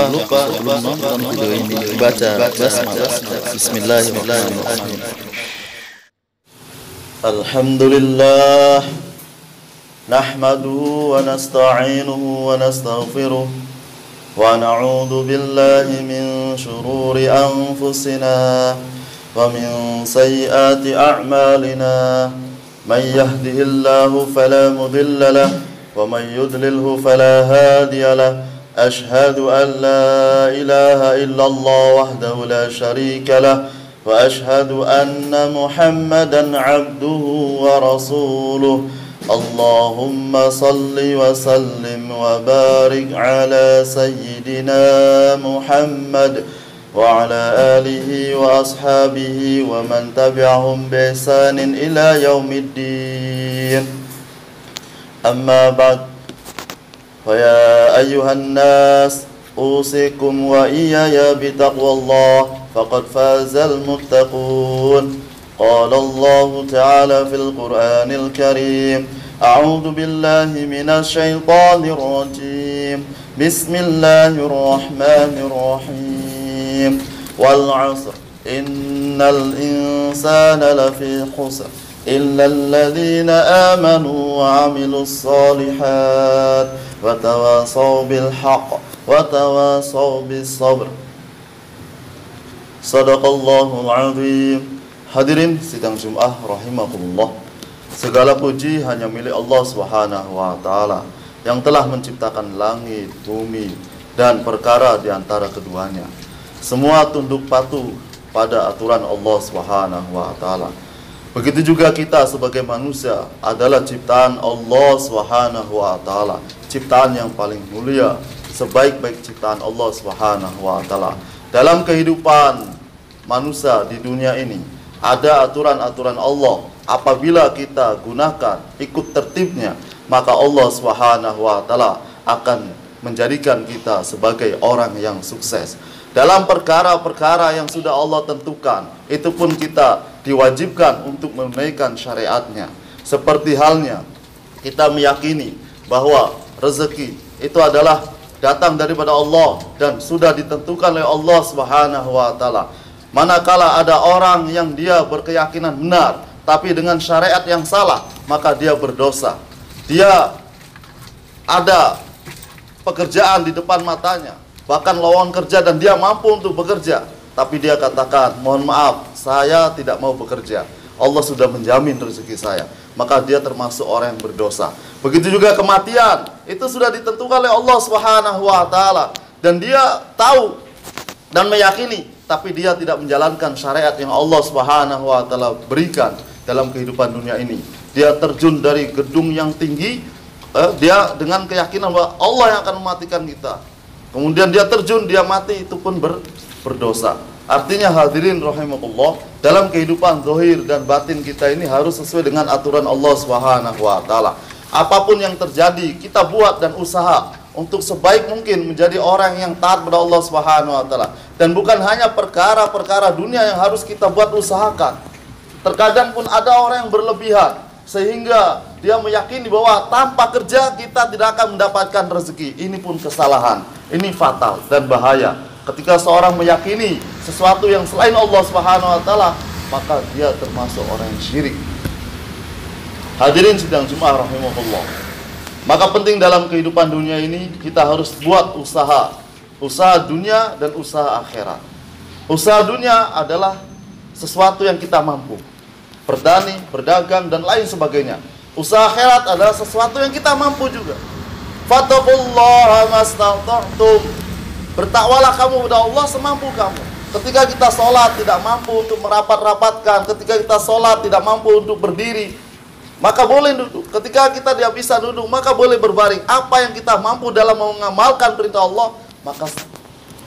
lupa sebelum nonton video ini baca basmalah. Bismillahirrahmanirrahim. Alhamdulillah nahmaduhu wa nasta'inuhu wa nastaghfiruh wa na'udzu billahi min shururi anfusina wa min sayyiati a'malina. Man yahdihillahu fala mudilla lahu wa man yudlilhu fala hadiya lahu. Ashhadu an la ilaha illallah wahdahu la syarika lahu wa ashhadu anna Muhammadan abduhu wa rasuluh. Allahumma salli wa sallim wa barik ala sayyidina Muhammad wa ala alihi wa ashabihi wa man tabi'ahum bi ihsanin ila yaumiddin. Amma ba'd. فيا أيها الناس أوصيكم وإياي بتقوى الله فقد فاز المتقون. قال الله تعالى في القرآن الكريم أعوذ بالله من الشيطان الرجيم بسم الله الرحمن الرحيم والعصر إن الإنسان لفي خسر إلا الذين آمنوا وعملوا الصالحات وتواصوا بالحق وتواصوا بالصبر. Sadaqallahul azim. Hadirin sidang Jumat rahimakumullah. Segala puji hanya milik Allah Subhanahu wa taala yang telah menciptakan langit, bumi dan perkara di antara keduanya. Semua tunduk patuh pada aturan Allah Subhanahu wa taala. Begitu juga kita sebagai manusia adalah ciptaan Allah Subhanahu wa taala, ciptaan yang paling mulia, sebaik-baik ciptaan Allah Subhanahu wa taala. Dalam kehidupan manusia di dunia ini ada aturan-aturan Allah. Apabila kita gunakan, ikut tertibnya, maka Allah Subhanahu wa taala akan menjadikan kita sebagai orang yang sukses. Dalam perkara-perkara yang sudah Allah tentukan, itu pun kita diwajibkan untuk menunaikan syariatnya. Seperti halnya kita meyakini bahwa rezeki itu adalah datang daripada Allah dan sudah ditentukan oleh Allah Subhanahu wa taala. Manakala ada orang yang dia berkeyakinan benar tapi dengan syariat yang salah, maka dia berdosa. Dia ada pekerjaan di depan matanya, bahkan lowongan kerja, dan dia mampu untuk bekerja, tapi dia katakan, mohon maaf, saya tidak mau bekerja, Allah sudah menjamin rezeki saya, maka dia termasuk orang yang berdosa. Begitu juga kematian, itu sudah ditentukan oleh Allah Subhanahu wa taala, dan dia tahu dan meyakini, tapi dia tidak menjalankan syariat yang Allah Subhanahu wa taala berikan dalam kehidupan dunia ini. Dia terjun dari gedung yang tinggi, dia dengan keyakinan bahwa Allah yang akan mematikan kita. Kemudian dia terjun, dia mati, itu pun berdosa. Artinya hadirin rahimakumullah, dalam kehidupan zahir dan batin kita ini harus sesuai dengan aturan Allah Subhanahu wa taala. Apapun yang terjadi, kita buat dan usaha untuk sebaik mungkin menjadi orang yang taat kepada Allah Subhanahu wa taala. Dan bukan hanya perkara-perkara dunia yang harus kita buat usahakan. Terkadang pun ada orang yang berlebihan sehingga dia meyakini bahwa tanpa kerja kita tidak akan mendapatkan rezeki. Ini pun kesalahan. Ini fatal dan bahaya. Ketika seorang meyakini sesuatu yang selain Allah Subhanahu wa taala, maka dia termasuk orang yang syirik. Hadirin sidang Jumat rahimahullah. Maka penting dalam kehidupan dunia ini kita harus buat usaha. Usaha dunia dan usaha akhirat. Usaha dunia adalah sesuatu yang kita mampu. Bertani, berdagang dan lain sebagainya. Usaha akhirat adalah sesuatu yang kita mampu juga. Fattaqullaha mastata'tum. Bertakwalah kamu kepada Allah semampu kamu. Ketika kita sholat tidak mampu untuk merapat-rapatkan, ketika kita sholat tidak mampu untuk berdiri, maka boleh duduk. Ketika kita tidak bisa duduk, maka boleh berbaring. Apa yang kita mampu dalam mengamalkan perintah Allah, maka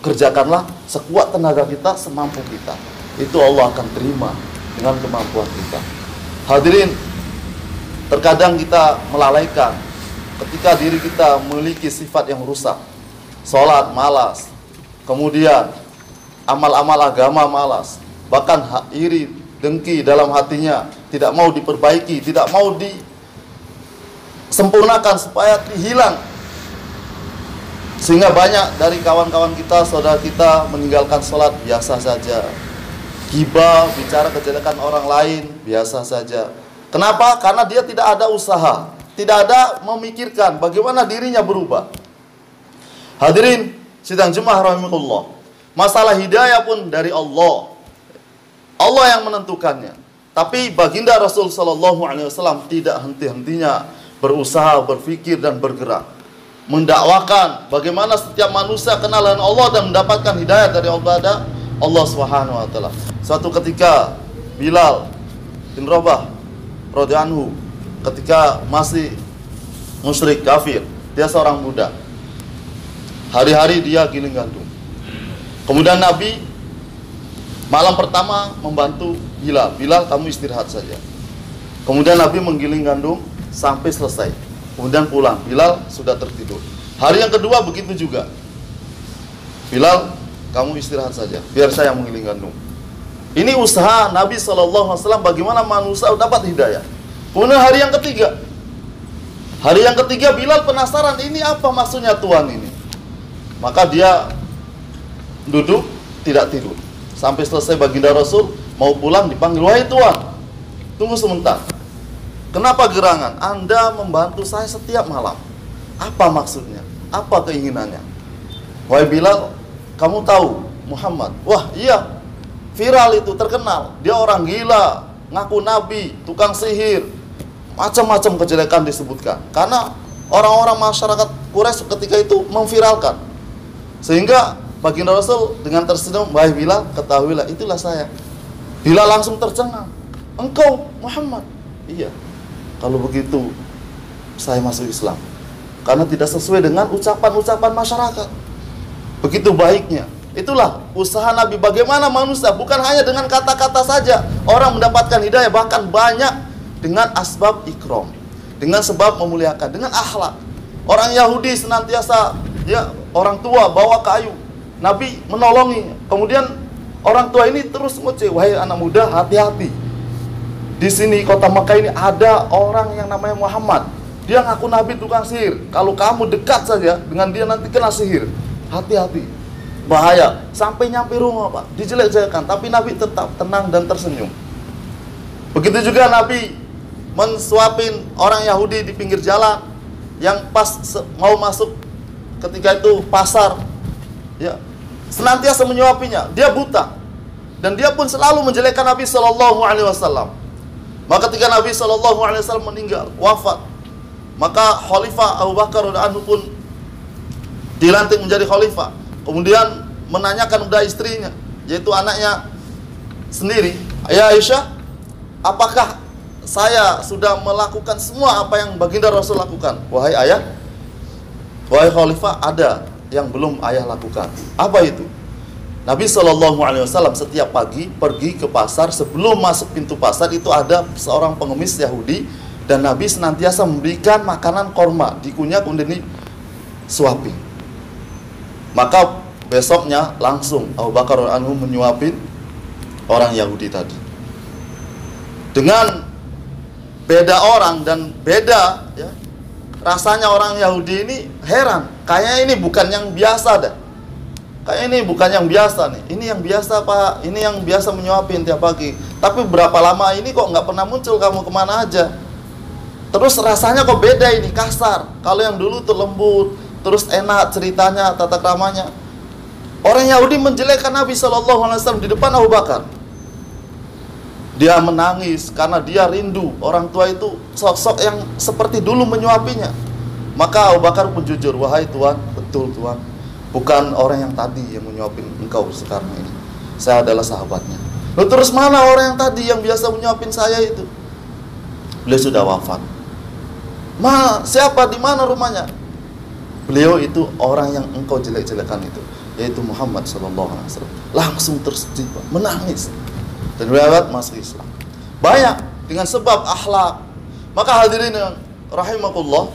kerjakanlah sekuat tenaga kita, semampu kita. Itu Allah akan terima dengan kemampuan kita. Hadirin, terkadang kita melalaikan ketika diri kita memiliki sifat yang rusak. Sholat malas, kemudian amal-amal agama malas, bahkan iri, dengki dalam hatinya, tidak mau diperbaiki, tidak mau disempurnakan supaya hilang. Sehingga banyak dari kawan-kawan kita, saudara kita meninggalkan sholat biasa saja. Gibah, bicara kejelekan orang lain biasa saja. Kenapa? Karena dia tidak ada usaha, tidak ada memikirkan bagaimana dirinya berubah. Hadirin sidang Jumat rahimakumullah. Masalah hidayah pun dari Allah. Allah yang menentukannya. Tapi baginda Rasul sallallahu alaihi wasallam tidak henti-hentinya berusaha, berpikir dan bergerak, mendakwakan bagaimana setiap manusia kenal dengan Allah dan mendapatkan hidayah dari Allah Subhanahu wa taala. Suatu ketika Bilal bin Rabah radhiyallahu anhu ketika masih musyrik kafir, dia seorang budak. Hari-hari dia giling gandum. Kemudian Nabi malam pertama membantu Bilal. Bilal, kamu istirahat saja. Kemudian Nabi menggiling gandum sampai selesai. Kemudian pulang. Bilal sudah tertidur. Hari yang kedua begitu juga. Bilal, kamu istirahat saja. Biar saya menggiling gandum. Ini usaha Nabi SAW bagaimana manusia dapat hidayah. Kemudian hari yang ketiga. Hari yang ketiga Bilal penasaran, ini apa maksudnya Tuhan ini. Maka dia duduk, tidak tidur. Sampai selesai baginda Rasul mau pulang dipanggil, wahai Tuhan, tunggu sebentar. Kenapa gerangan? Anda membantu saya setiap malam. Apa maksudnya? Apa keinginannya? Wahai Bilal, kamu tahu Muhammad? Wah iya, viral itu, terkenal. Dia orang gila, ngaku nabi, tukang sihir, macam-macam kejelekan disebutkan. Karena orang-orang masyarakat Quraisy ketika itu memviralkan. Sehingga baginda Rasul dengan tersenyum, wahai Bilal, ketahuilah itulah saya. Bilal langsung tercengang, engkau Muhammad? Iya. Kalau begitu saya masuk Islam, karena tidak sesuai dengan ucapan-ucapan masyarakat. Begitu baiknya. Itulah usaha Nabi, bagaimana manusia bukan hanya dengan kata-kata saja orang mendapatkan hidayah, bahkan banyak dengan asbab ikram, dengan sebab memuliakan, dengan akhlak. Orang Yahudi senantiasa ya orang tua bawa kayu, Nabi menolongi. Kemudian orang tua ini terus ngoceh, wahai anak muda, hati-hati. Di sini kota Mekah ini ada orang yang namanya Muhammad. Dia ngaku nabi, tukang sihir. Kalau kamu dekat saja dengan dia nanti kena sihir. Hati-hati, bahaya. Sampai nyampe rumah Pak, dijelek-jelekan, tapi Nabi tetap tenang dan tersenyum. Begitu juga Nabi mensuapin orang Yahudi di pinggir jalan yang pas mau masuk ketika itu pasar, ya, senantiasa menyuapinya. Dia buta dan dia pun selalu menjelekkan Nabi Shallallahu Alaihi Wasallam. Maka ketika Nabi Shallallahu Alaihi Wasallam meninggal, wafat, maka Khalifah Abu Bakar radhiyallahu anhu pun dilantik menjadi khalifah. Kemudian menanyakan kepada istrinya, yaitu anaknya sendiri, ya Aisyah, apakah saya sudah melakukan semua apa yang baginda Rasul lakukan? Wahai ayah, wahai khalifah, ada yang belum ayah lakukan. Apa itu? Nabi SAW setiap pagi pergi ke pasar. Sebelum masuk pintu pasar itu ada seorang pengemis Yahudi, dan Nabi senantiasa memberikan makanan korma, dikunyah kemudian disuapin. Maka besoknya langsung Abu Bakar radhiyallahu anhu menyuapin orang Yahudi tadi. Dengan beda orang dan beda ya, rasanya orang Yahudi ini heran, kayaknya ini bukan yang biasa dah. Kayak ini bukan yang biasa nih. Ini yang biasa Pak. Ini yang biasa menyuapin tiap pagi. Tapi berapa lama ini kok nggak pernah muncul, kamu kemana aja? Terus rasanya kok beda ini, kasar. Kalau yang dulu tuh lembut, terus enak ceritanya, tata keramanya. Orang Yahudi menjelekkan Nabi SAW di depan Abu Bakar. Dia menangis karena dia rindu orang tua itu sosok yang seperti dulu menyuapinya. Maka Abu Bakar pun jujur, wahai Tuhan, betul Tuhan, bukan orang yang tadi yang menyuapin engkau sekarang ini. Saya adalah sahabatnya. Loh, terus mana orang yang tadi yang biasa menyuapin saya itu? Beliau sudah wafat. Siapa, di mana rumahnya? Beliau itu orang yang engkau jelek-jelekan itu, yaitu Muhammad SAW. Langsung tersedih, menangis. Dan beliau masuk Islam. Banyak dengan sebab akhlak. Maka hadirin yang rahimakumullah,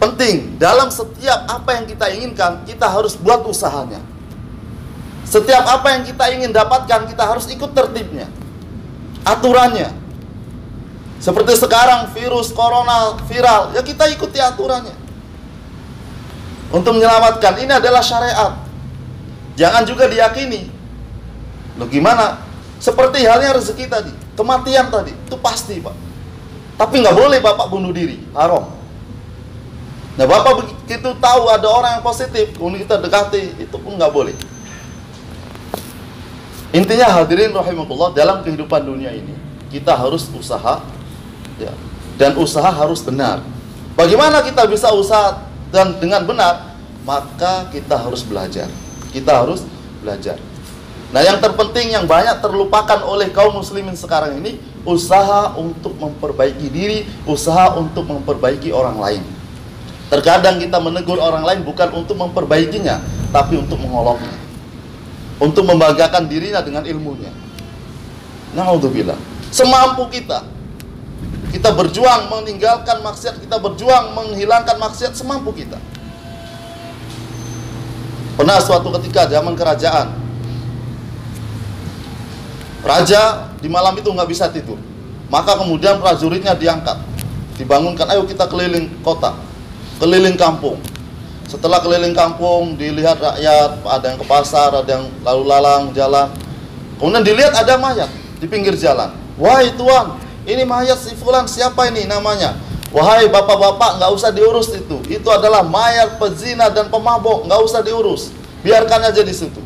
penting dalam setiap apa yang kita inginkan, kita harus buat usahanya. Setiap apa yang kita ingin dapatkan, kita harus ikut tertibnya, aturannya. Seperti sekarang virus corona viral, ya kita ikuti aturannya. untuk menyelamatkan. Ini adalah syariat. Jangan juga diyakini. Loh gimana? Seperti halnya rezeki tadi, kematian tadi, itu pasti Pak. Tapi nggak boleh Bapak bunuh diri, haram. Nah Bapak begitu tahu ada orang yang positif, kemudian kita dekati, itu pun nggak boleh. Intinya hadirin rahimakumullah, dalam kehidupan dunia ini kita harus usaha, ya, dan usaha harus benar. Bagaimana kita bisa usaha dan dengan benar? Maka kita harus belajar. Kita harus belajar. Nah yang terpenting, yang banyak terlupakan oleh kaum muslimin sekarang ini, usaha untuk memperbaiki diri, usaha untuk memperbaiki orang lain. Terkadang kita menegur orang lain bukan untuk memperbaikinya, tapi untuk mengoloknya, untuk membanggakan dirinya dengan ilmunya. Na'udzubillah. Semampu kita, kita berjuang meninggalkan maksiat, kita berjuang menghilangkan maksiat semampu kita. Pernah suatu ketika zaman kerajaan, raja di malam itu nggak bisa tidur, maka kemudian prajuritnya diangkat, dibangunkan, ayo kita keliling kota, keliling kampung. Setelah keliling kampung, dilihat rakyat, ada yang ke pasar, ada yang lalu lalang jalan. Kemudian dilihat ada mayat di pinggir jalan. Wahai tuan, ini mayat si fulan, siapa ini namanya? Wahai bapak-bapak, nggak usah diurus itu adalah mayat pezina dan pemabok, nggak usah diurus, biarkan aja di situ.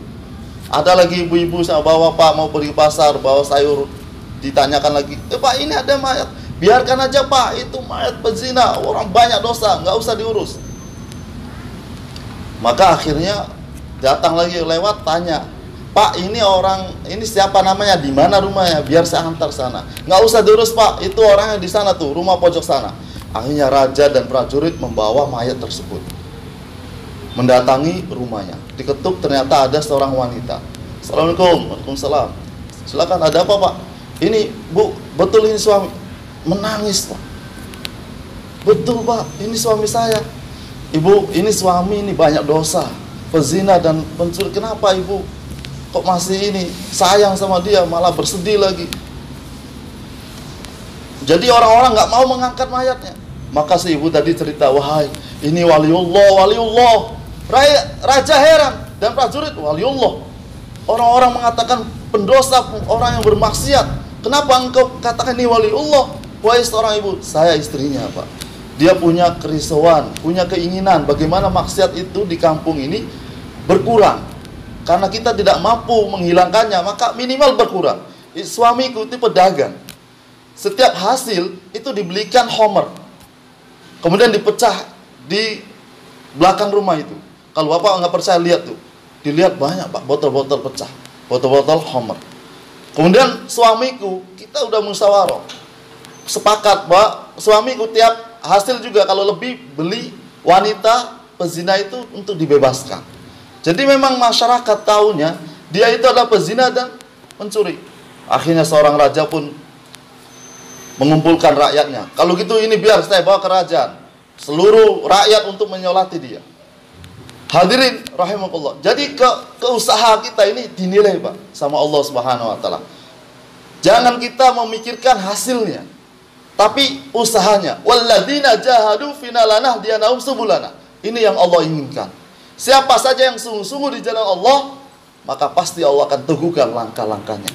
Ada lagi ibu-ibu sama bapak mau pergi pasar, bawa sayur, ditanyakan lagi, Pak ini ada mayat, biarkan aja Pak, itu mayat pezina, orang banyak dosa, nggak usah diurus. Maka akhirnya datang lagi lewat, tanya, Pak ini orang, ini siapa namanya, di mana rumahnya, biar saya antar sana. Nggak usah diurus Pak, itu orangnya di sana tuh, rumah pojok sana. Akhirnya raja dan prajurit membawa mayat tersebut, mendatangi rumahnya. Diketuk, ternyata ada seorang wanita. Assalamualaikum. Waalaikumsalam. Silakan, ada apa Pak? Ini Bu, betul ini suami. Menangis Pak. Betul Pak, ini suami saya. Ibu, ini suami ini banyak dosa, pezina dan pencuri. Kenapa Ibu kok masih ini sayang sama dia, malah bersedih lagi? Jadi orang-orang nggak mau mengangkat mayatnya. Maka si ibu tadi cerita, wahai ini waliullah, waliullah. Raja heran dan prajurit, waliullah. Orang-orang mengatakan pendosa, orang yang bermaksiat. Kenapa engkau katakan ini waliullah? Wahai seorang ibu, saya istrinya Pak. Dia punya kerisauan, punya keinginan bagaimana maksiat itu di kampung ini berkurang. Karena kita tidak mampu menghilangkannya, maka minimal berkurang. Suamiku itu pedagang. Setiap hasil itu dibelikan homer, kemudian dipecah di belakang rumah itu. Kalau Bapak nggak percaya, lihat tuh. Dilihat banyak Pak, botol-botol pecah, botol-botol homer. Kemudian suamiku, kita udah musyawarah, sepakat Pak, suamiku tiap hasil juga kalau lebih beli wanita pezina itu untuk dibebaskan. Jadi memang masyarakat tahunya dia itu adalah pezina dan pencuri. Akhirnya seorang raja pun mengumpulkan rakyatnya. Kalau gitu ini biar saya bawa ke kerajaan, seluruh rakyat untuk menyolati dia. Hadirin rahimakumullah. Jadi keusaha kita ini dinilai Pak sama Allah Subhanahu wa taala. Jangan kita memikirkan hasilnya, tapi usahanya. Walladzina jahadu fina lanahdiyannahum subulana. Ini yang Allah inginkan. Siapa saja yang sungguh-sungguh di jalan Allah, maka pasti Allah akan teguhkan langkah-langkahnya.